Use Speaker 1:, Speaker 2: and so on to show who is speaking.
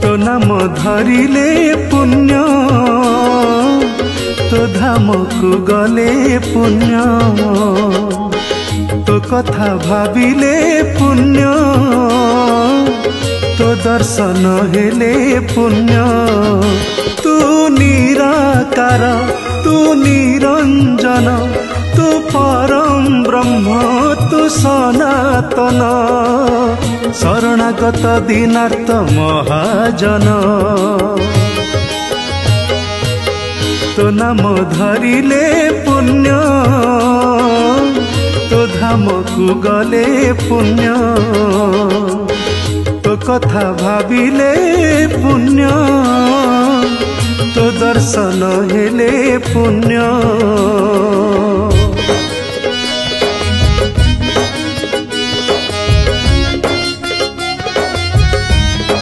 Speaker 1: तो नाम धरिले पुण्य तो धाम को गले पुण्य तो कथा भाविले पुण्य तो दर्शन हेले पुण्य तू निराकार तू निरंजन तू परम ब्रह्म तू सनातन शरणागत दीनार्थ महाजन तो नाम धरिले पुण्य तो धाम को गले पुण्य तो कथा भाविले पुण्य तो दर्शन हेले पुण्य।